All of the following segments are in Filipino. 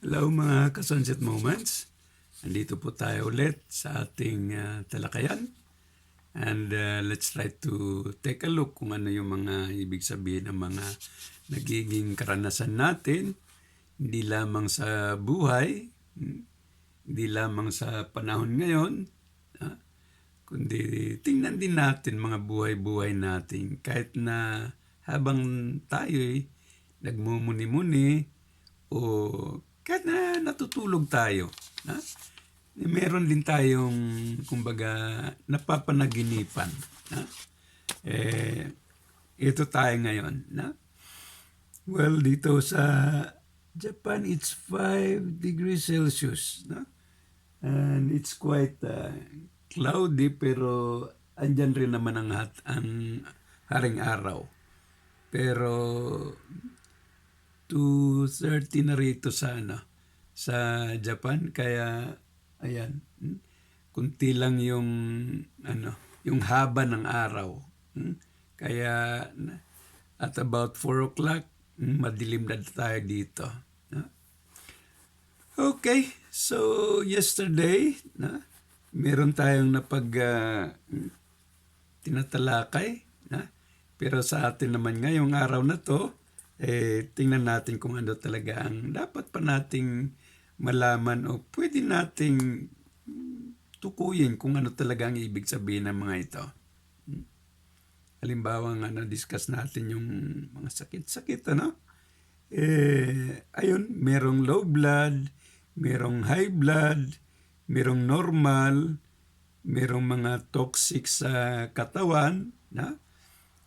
Hello mga ka-Sunset Moments. Andito po tayo ulit sa ating talakayan. And let's try to take a look kung ano yung mga ibig sabihin ng mga nagiging karanasan natin. Hindi lamang sa buhay, hindi lamang sa panahon ngayon, kundi tingnan din natin mga buhay-buhay natin. Kahit na habang tayo'y nagmumuni-muni o kahit na natutulog tayo, meron din tayong, kumbaga, napapanaginipan. Ito tayo ngayon. Well, dito sa Japan, it's 5 degrees Celsius. And it's quite cloudy, pero andyan rin naman ang haring araw. Pero 2:30 na rito sa Japan, kaya ayan, kunti lang yung haba ng araw. Kaya at about 4 o'clock, madilim na tayo dito. Okay, so yesterday, meron tayong tinatalakay, pero sa atin naman ngayong araw na to, tingnan natin kung ano talaga ang dapat pa nating malaman o pwede nating tukuyin kung ano talaga ang ibig sabihin ng mga ito. Halimbawa nga na-discuss natin yung mga sakit-sakit, ayun, merong low blood, merong high blood, merong normal, merong mga toxic sa katawan,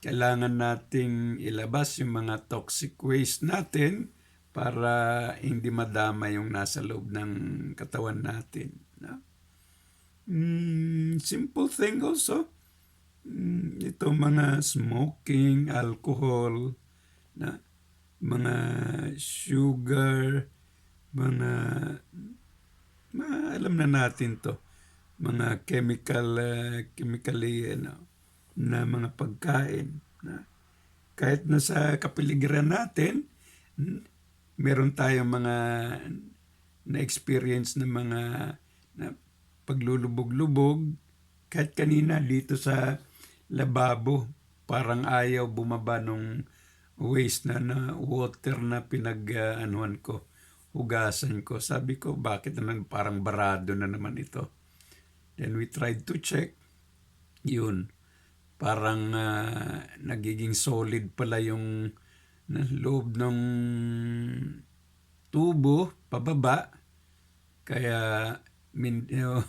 kailangan nating ilabas yung mga toxic waste natin para hindi madama yung nasa loob ng katawan natin. Simple thing also. Ito mga smoking, alcohol, mga sugar, alam na natin to. Mga chemically na mga pagkain. Kahit na sa kapaligiran natin, meron tayong mga na-experience na mga paglulubog-lubog. Kahit kanina dito sa lababo, parang ayaw bumaba nung waste na water na pinag-anuhan ko, hugasan ko. Sabi ko, bakit naman parang barado na naman ito? Then we tried to check. Yun. Parang nagiging solid pala yung loob ng tubo pababa, kaya medyo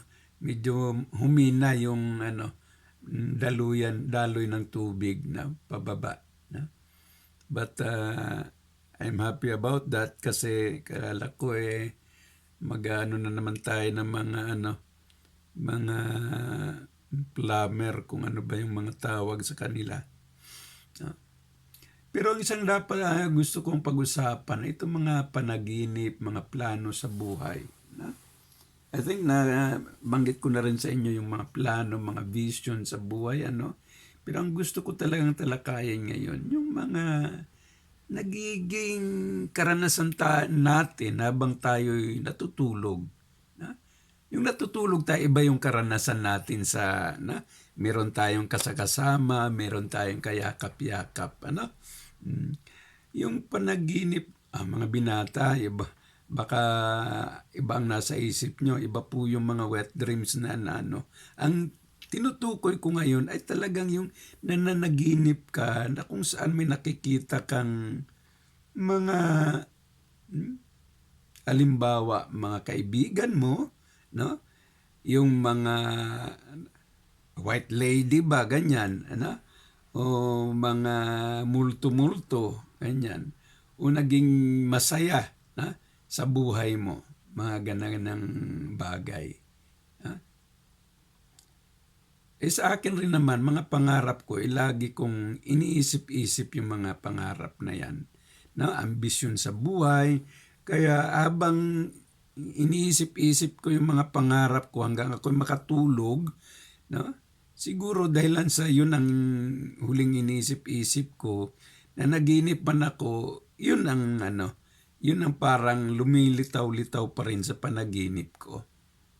humina yung daloy ng tubig na pababa. But I'm happy about that kasi kala ko mag-ano na naman tayo ng mga plumber, kung ano ba yung mga tawag sa kanila. Pero ang isang dapat gusto kong pag-usapan, itong mga panaginip, mga plano sa buhay. I think na banggit ko na rin sa inyo yung mga plano, mga vision sa buhay. Pero ang gusto ko talagang talakayin ngayon, yung mga nagiging karanasan natin habang tayo'y natutulog. Yung natutulog tayo, iba yung karanasan natin meron tayong kasakasama, meron tayong kayakap-yakap. Yung panaginip, mga binata, baka iba ang nasa isip nyo, iba po yung mga wet dreams na Ang tinutukoy ko ngayon ay talagang yung nananaginip ka na kung saan may nakikita kang mga halimbawa, mga kaibigan mo, yung mga white lady ba, ganyan, o mga multo-multo, ganyan, o naging masaya sa buhay mo, mga ganang bagay. Sa akin rin naman, mga pangarap ko, lagi kong iniisip-isip yung mga pangarap na yan. Ambisyon sa buhay. Kaya habang iniisip-isip ko yung mga pangarap ko hanggang ako'y makatulog, siguro dahilan sa yun ang huling iniisip-isip ko, na naginip man ako, yun ang yun ang parang lumilitaw-litaw pa rin sa panaginip ko.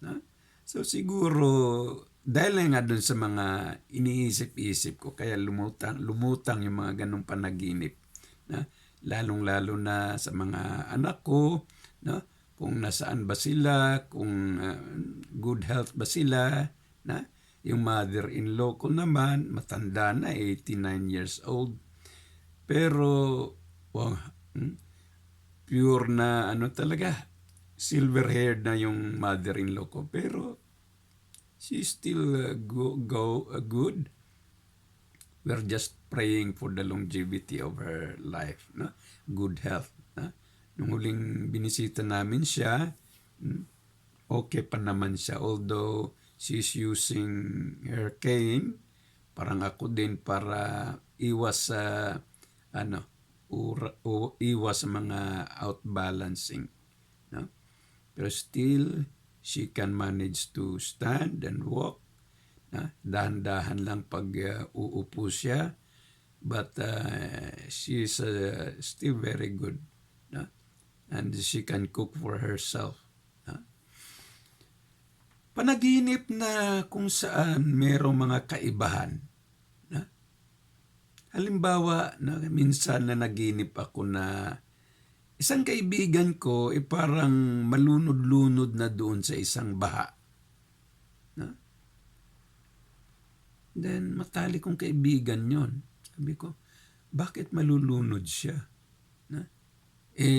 No? So siguro, dahil nga dun sa mga iniisip-isip ko, kaya lumutang yung mga ganong panaginip. Na? Lalong-lalo na sa mga anak ko, no? Kung nasaan ba sila, kung good health ba sila. Na? Yung mother-in-law ko naman, matanda na, 89 years old. Pero, wow, pure na talaga, silver-haired na yung mother-in-law ko. Pero, she's still good. We're just praying for the longevity of her life. No? Good health. No? Nung huling binisita namin siya, okay pa naman siya. Although, she's using her cane, parang ako din para iwas sa, iwas sa mga outbalancing. No? Pero still, she can manage to stand and walk. Dahan-dahan lang pag uupo siya. But she's still very good. No? And she can cook for herself. No? Panaginip na kung saan merong mga kaibahan. No? Halimbawa, minsan na naginip ako na isang kaibigan ko parang malunod-lunod na doon sa isang baha. No? Then, matalik kong kaibigan yon. Sabi ko, bakit malulunod siya? No?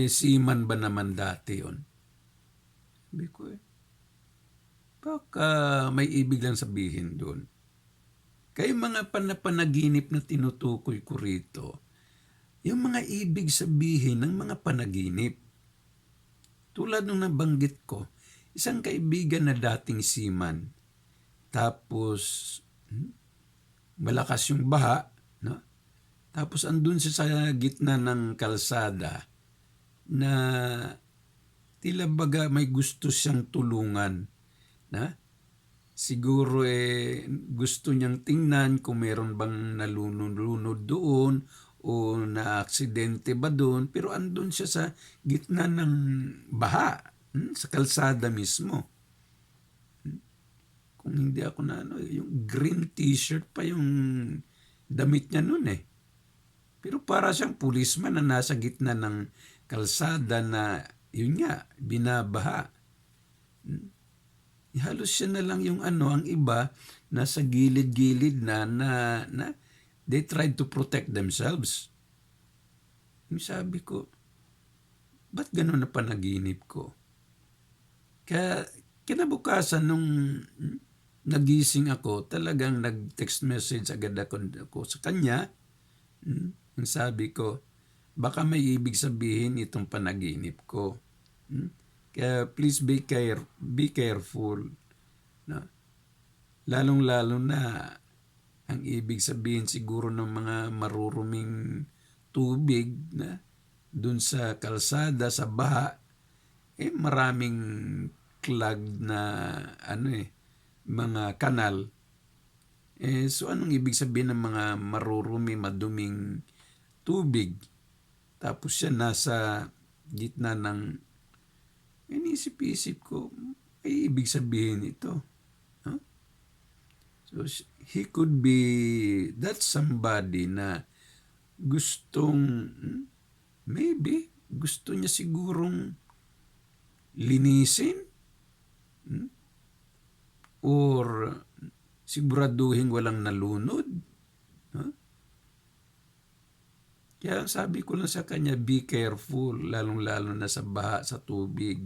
Seaman ba naman dati yon? Sabi ko, baka may ibig lang sabihin doon. Kaya mga panaginip na tinutukoy ko rito, yung mga ibig sabihin ng mga panaginip. Tulad nung nabanggit ko, isang kaibigan na dating seaman, tapos malakas yung baha, no? Tapos andun siya sa gitna ng kalsada na tila baga may gusto siyang tulungan. Na? Siguro gusto niyang tingnan kung meron bang nalunod-lunod doon o na-aksidente ba doon, pero andun siya sa gitna ng baha, sa kalsada mismo. Kung hindi ako yung green t-shirt pa yung damit niya noon Pero para siyang policeman na nasa gitna ng kalsada na, yun nga, binabaha. Halos siya na lang yung ang iba nasa gilid-gilid na they tried to protect themselves. Yung sabi ko, ba't gano'n na panaginip ko? Kaya kinabukasan nung nagising ako, talagang nag-text message agad ako sa kanya. Yung sabi ko, baka may ibig sabihin itong panaginip ko. Kaya please be careful. No? Lalong-lalo na ang ibig sabihin siguro ng mga maruruming tubig na dun sa kalsada, sa baha, maraming clogged na mga kanal. So anong ibig sabihin ng mga marurumi, maduming tubig? Tapos siya nasa gitna ng inisip-isip ko, ay ibig sabihin ito. Huh? So he could be that somebody na gustong, maybe, gusto niya sigurong linisin or siguraduhin walang nalunod. Huh? Kaya sabi ko lang sa kanya, be careful, lalong-lalo na sa baha, sa tubig.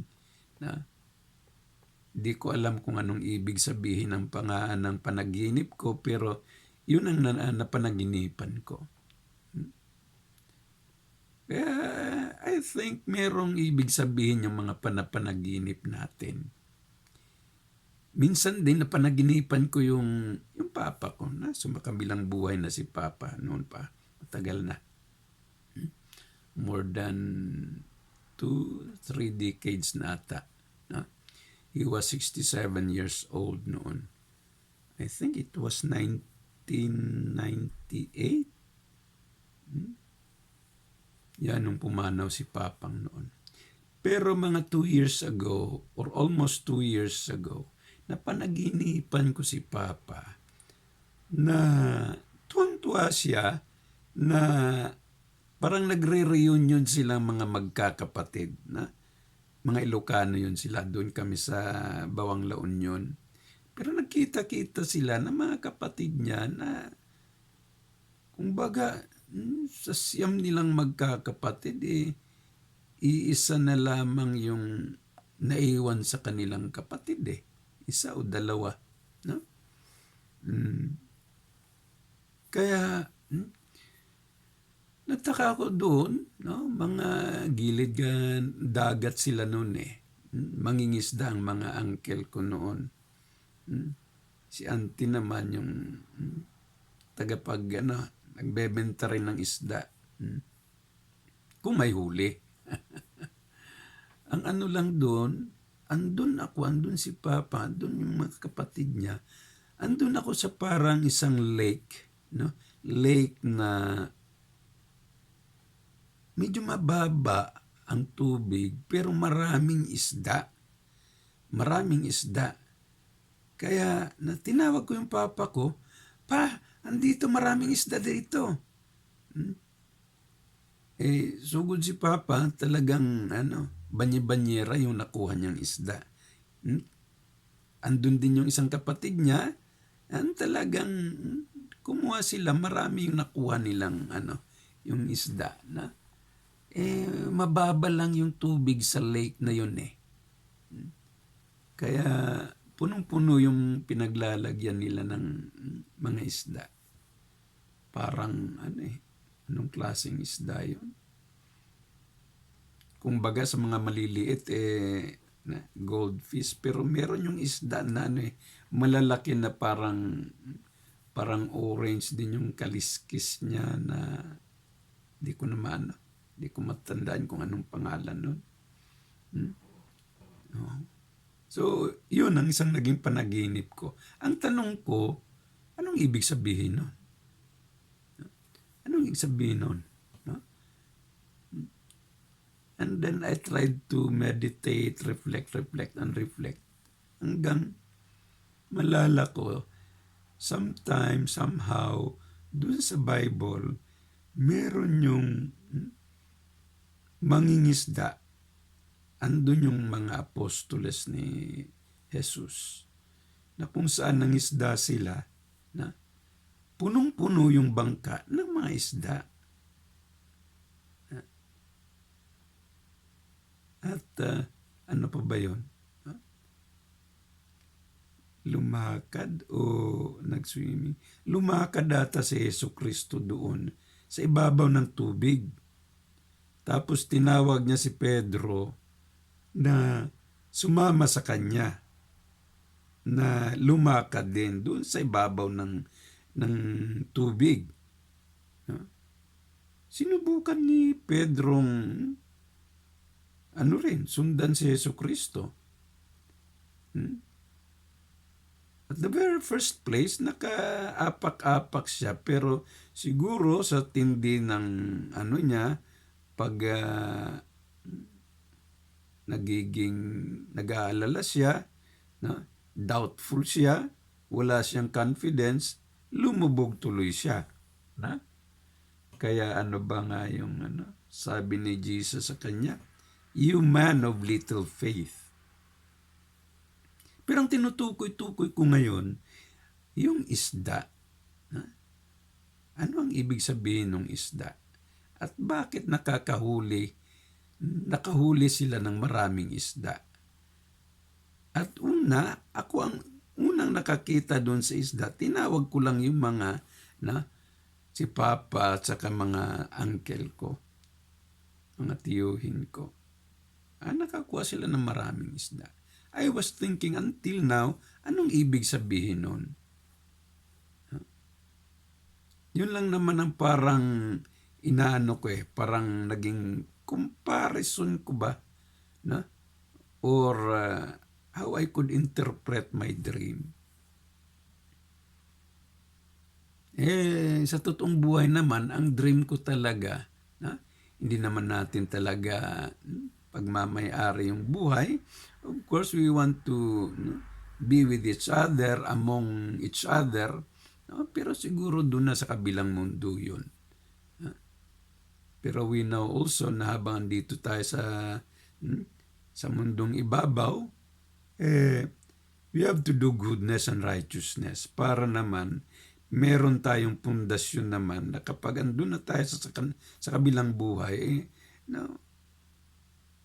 Di ko alam kung anong ibig sabihin ng pangaan ng panaginip ko, pero yun ang napanaginipan ko. Kaya I think merong ibig sabihin yung mga panaginip natin. Minsan din napanaginipan ko yung papa ko na sumakabilang buhay na si papa noon pa. Matagal na. More than 2-3 decades na ata. No? He was 67 years old noon. I think it was 1998. Yan nung pumanaw si Papang noon. Pero mga 2 years ago, or almost 2 years ago, napanaginipan ko si Papa na tuwang-tuwa siya na parang nagre-reunion silang mga magkakapatid na mga Ilocano yun sila. Doon kami sa Bawang La Union. Pero nagkita-kita sila na mga kapatid niya na kumbaga sa siyam nilang magkakapatid iisa na lamang yung naiwan sa kanilang kapatid Isa o dalawa. No? Kaya nagtaka ako doon, no? Mga gilid dagat sila noon Mangingisda ang mga uncle ko noon. Si auntie naman yung nagbebenta rin ng isda. Kung may huli. Ang ano lang doon, andun si Papa, andun yung mga kapatid niya. Andun ako sa parang isang lake, no? Lake na medyo mababa ang tubig pero maraming isda. Maraming isda. Kaya tinawag ko yung papa ko, "Pa, andito maraming isda dito." Sugod si Papa, talagang banye-banyera yung nakuha niyang isda. Andun din yung isang kapatid niya, talagang kumuha sila, marami yung nakuha nilang yung isda na mababa lang yung tubig sa lake na yun Kaya punong-puno yung pinaglalagyan nila ng mga isda. Parang anong klaseng isda yun? Kumbaga sa mga maliliit goldfish, pero meron yung isda na malalaki na parang orange din yung kaliskis niya na di ko matandaan kung anong pangalan nun. So, yun ang isang naging panaginip ko. Ang tanong ko, anong ibig sabihin nun? Anong ibig sabihin nun? And then I tried to meditate, reflect, and reflect. Hanggang malala ko, sometime, somehow, dun sa Bible, meron yung mangingisda. Andun yung mga apostoles ni Jesus. Na kung saan nangisda sila, na punong-puno yung bangka ng mga isda. At ano pa ba yun? Lumakad o nag-swimming? Lumakad data si Jesucristo doon sa ibabaw ng tubig. Tapos tinawag niya si Pedro na sumama sa kanya na lumakad din doon sa ibabaw ng tubig. Sinubukan ni Pedrong sundan si Jesucristo. At the very first place, naka-apak-apak siya, pero siguro sa tindi ng niya, pag nag-aalala siya, doubtful siya, wala siyang confidence, lumubog tuloy siya. Kaya ba nga yung sabi ni Jesus sa kanya? You man of little faith. Pero ang tinutukoy-tukoy ko ngayon, yung isda. Ano ang ibig sabihin ng isda? At bakit nakahuli sila ng maraming isda? At ako ang unang nakakita doon sa isda, tinawag ko lang yung mga si Papa at saka mga uncle ko, mga tiyuhin ko. Nakakuha sila ng maraming isda. I was thinking until now, anong ibig sabihin nun? Yun lang naman ang parang parang naging comparison ko ba? Or how I could interpret my dream. Sa totoong buhay naman, ang dream ko talaga, hindi naman natin talaga pagmamay-ari yung buhay. Of course, we want to be with each other, among each other, no? Pero siguro doon na sa kabilang mundo yun. Pero we know also na habang dito tayo sa mundong ibabaw, we have to do goodness and righteousness para naman meron tayong pundasyon naman na kapag andun na tayo sa kabilang buhay, no,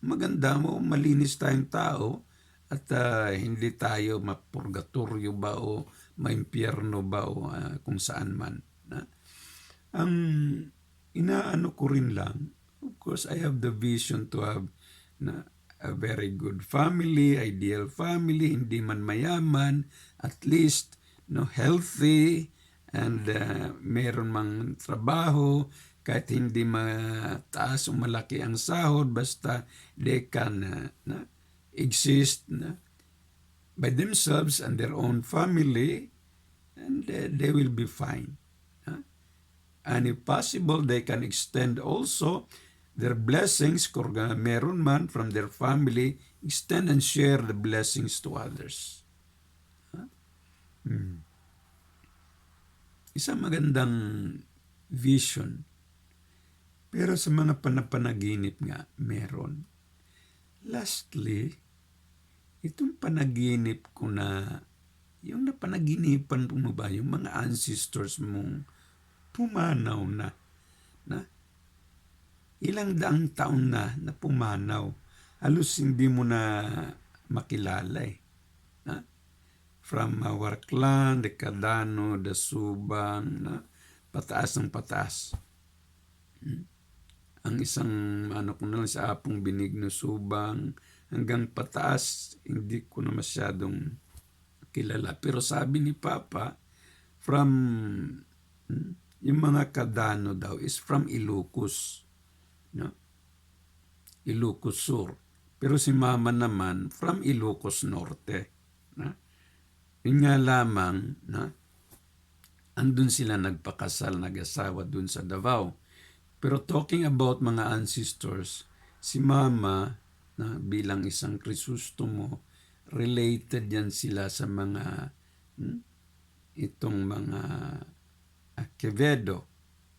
maganda mo, malinis tayong tao at hindi tayo mapurgatoryo ba o maimpyerno ba o kung saan man. Ang inaano ko rin lang, of course, I have the vision to have a very good family, ideal family, hindi man mayaman, at least healthy, and meron mang trabaho, kahit hindi mataas o malaki ang sahod, basta they can exist by themselves and their own family, and they will be fine. And if possible, they can extend also their blessings, kung meron man from their family, extend and share the blessings to others. Isang magandang vision. Pero sa mga panaginip nga, meron. Lastly, itong panaginip ko na, yung napanaginipan mo ba, yung mga ancestors mong pumanaw na ilang daang taon na pumanaw. Halos hindi mo na makilala eh. From our clan, the Cadano, the Subang, pataas ng pataas. Ang isang, ko na lang sa Apong Benigno Subang, hanggang pataas, hindi ko na masyadong kilala. Pero sabi ni Papa, from yung mga Cadano daw is from Ilocos. Ilocos Sur. Pero si Mama naman from Ilocos Norte. Yun nga lamang, andun sila nagpakasal, nag-asawa dun sa Davao. Pero talking about mga ancestors, si Mama, bilang isang Crisostomo, related yan sila sa mga, itong mga Quevedo,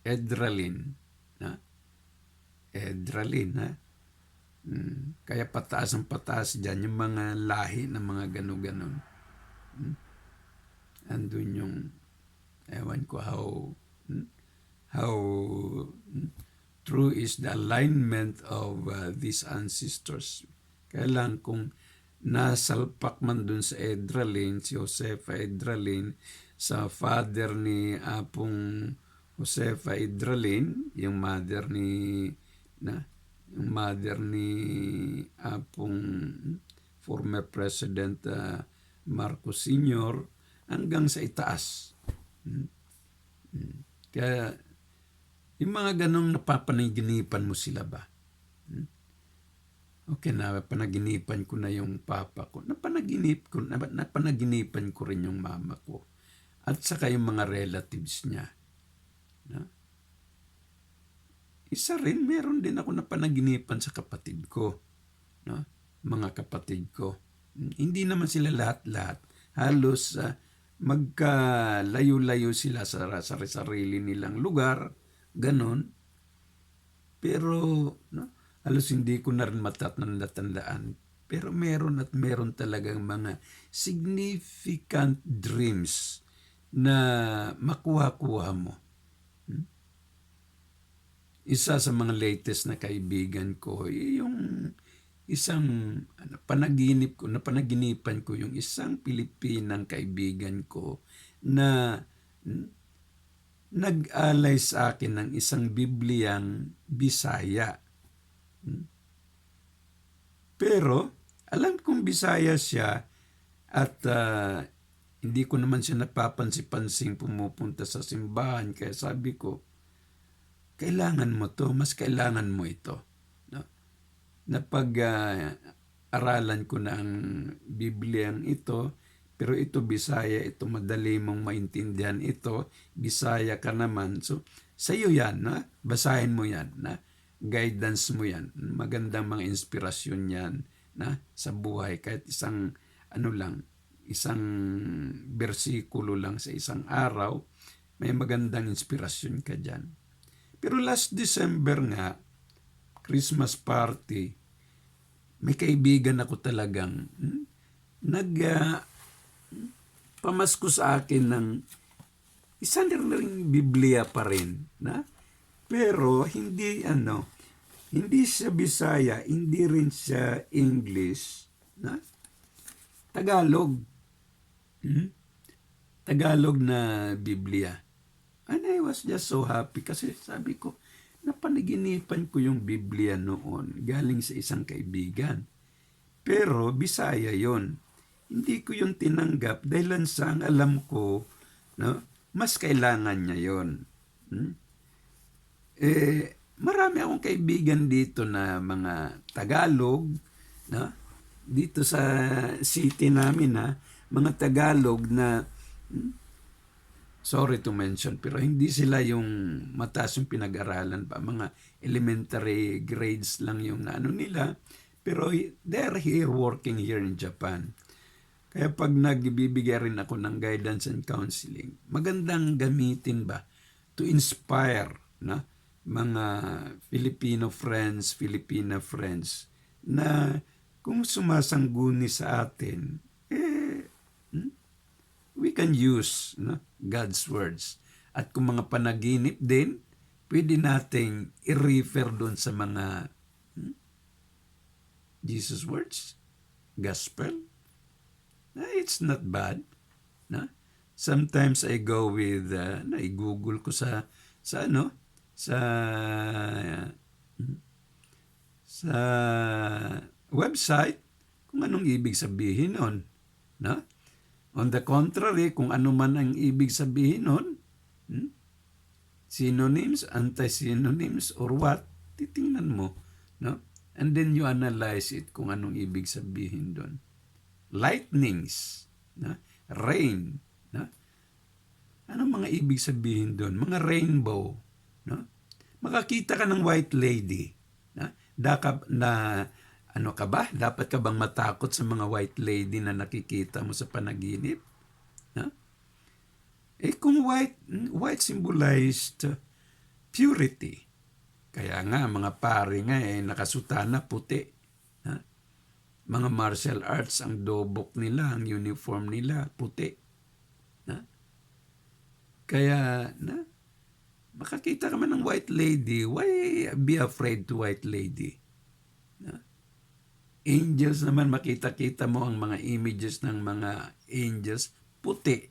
Edralin, kaya pataas ang pataas dyan, yung mga lahi ng mga gano-ganon. Andun yung, ewan ko how true is the alignment of these ancestors. Kailan kung nasalpak man dun sa Edralin, si Josefa Edralin, sa father ni Apong Josefa Edralin, yung mother ni Apong former President Marcos Sr. hanggang sa itaas. Kaya yung mga ganong napapanaginipan mo sila ba? Okay, napanaginipan ko na yung papa ko. Napanaginipan ko rin yung mama ko. At saka yung mga relatives niya. Isa rin, meron din ako napanaginipan sa kapatid ko. Mga kapatid ko. Hindi naman sila lahat-lahat. Halos magkalayo-layo sila sa sarili nilang lugar. Ganon. Pero halos hindi ko na rin matatandaan. Pero meron talagang mga significant dreams na makuha-kuha mo. Isa sa mga latest na kaibigan ko, yung isang napanaginipan ko yung isang Pilipinang kaibigan ko na nag-alay sa akin ng isang Bibliang Bisaya. Pero alam kong Bisaya siya at hindi ko naman siya napapansin-pansing pumupunta sa simbahan. Kaya sabi ko, kailangan mo to, mas kailangan mo ito. Napag-aralan ko na ang Bibliang ito, pero ito Bisaya, ito madali mong maintindihan ito, Bisaya ka naman. So, sa'yo yan, basahin mo yan. guidance mo yan. Magandang mga inspirasyon yan na sa buhay. Kahit isang isang bersikulo lang sa isang araw, may magandang inspirasyon ka dyan. Pero last December nga, Christmas party, may kaibigan ako talagang pamasko sa akin ng isa ring Biblia pa rin, na? Pero hindi siya Bisaya, hindi rin siya English, na? Tagalog. Tagalog na Biblia. And I was just so happy kasi sabi ko, napanaginipan ko yung Biblia noon galing sa isang kaibigan. Pero Bisaya yon. Hindi ko yung tinanggap dahil sa ang alam ko, no, mas kailangan niya yon. Marami akong kaibigan dito na mga Tagalog, no? Dito sa city namin, mga Tagalog na sorry to mention, pero hindi sila yung mataas yung pinag-aralan pa. Mga elementary grades lang yung nila. Pero they're here working here in Japan. Kaya pag nagbibigay rin ako ng guidance and counseling, magandang gamitin ba to inspire na mga Filipina friends na kung sumasangguni sa atin, we can use God's words. At kung mga panaginip din, pwede nating i-refer doon sa mga Jesus words, gospel. It's not bad. Sometimes I go with, i-google ko sa website kung anong ibig sabihin nun. On the contrary, kung ano man ang ibig sabihin nun, synonyms, anti-synonyms, or what, titingnan mo. And then you analyze it kung anong ibig sabihin doon. Lightnings, rain, anong mga ibig sabihin doon? Mga rainbow. Makakita ka ng white lady. Ano ka ba? Dapat ka bang matakot sa mga white lady na nakikita mo sa panaginip? Kung white symbolized purity. Kaya nga, mga pari nga nakasutana puti. Mga martial arts, ang dobok nila, ang uniform nila, puti. Kaya, makakita ka man ng white lady, why be afraid to white lady? Angels naman, makita-kita mo ang mga images ng mga angels, puti.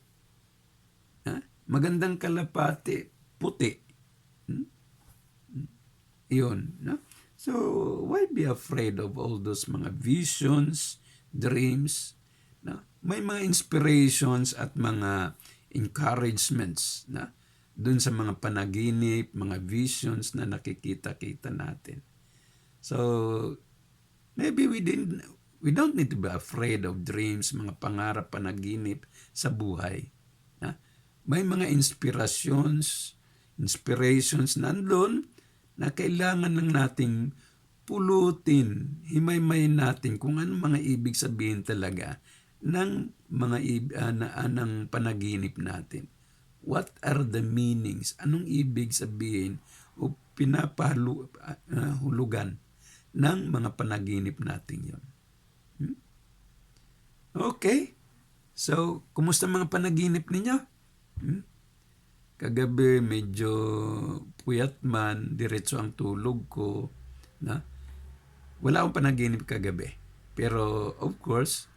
Magandang kalapati, puti. Yun. So, why be afraid of all those mga visions, dreams? May mga inspirations at mga encouragements dun sa mga panaginip, mga visions na nakikita-kita natin. So, maybe we don't need to be afraid of dreams, mga pangarap, panaginip sa buhay. May mga inspirations nandun na kailangan lang nating pulutin, himay-mayin natin kung ano mga ibig sabihin talaga ng mga ng panaginip natin. What are the meanings? Anong ibig sabihin o pinapahulugan ng mga panaginip natin yon? Okay. So, kumusta mga panaginip ninyo? Kagabi, medyo puyat man, diretso ang tulog ko. Wala akong panaginip kagabi. Pero, of course,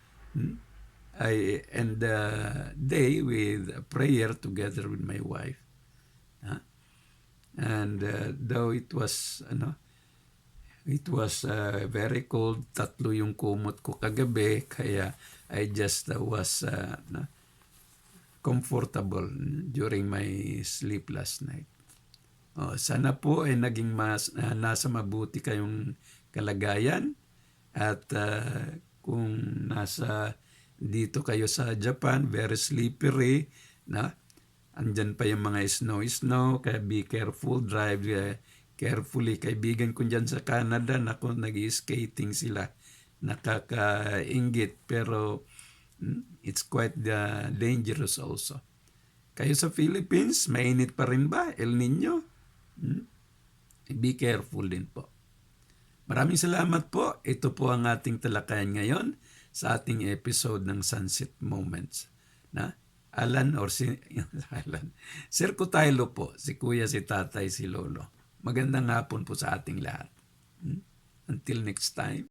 I end the day with a prayer together with my wife. And though it was very cold, 3 yung kumot ko kagabi, kaya I just was comfortable during my sleep last night. Sana po ay naging nasa mabuti kayong kalagayan at kung nasa dito kayo sa Japan, very slippery, andyan pa yung mga snow, kaya be careful, drive carefully. Kaibigan ko dyan sa Canada, naku, nag-skating sila. Nakakaingit, pero it's quite dangerous also. Kayo sa Philippines, mainit pa rin ba? El Nino? Be careful din po. Maraming salamat po. Ito po ang ating talakayan ngayon sa ating episode ng Sunset Moments. Na? Alan or si Alan. Sir Kutaylo po, si Kuya, si Tatay, si Lolo. Magandang hapon po sa ating lahat. Until next time.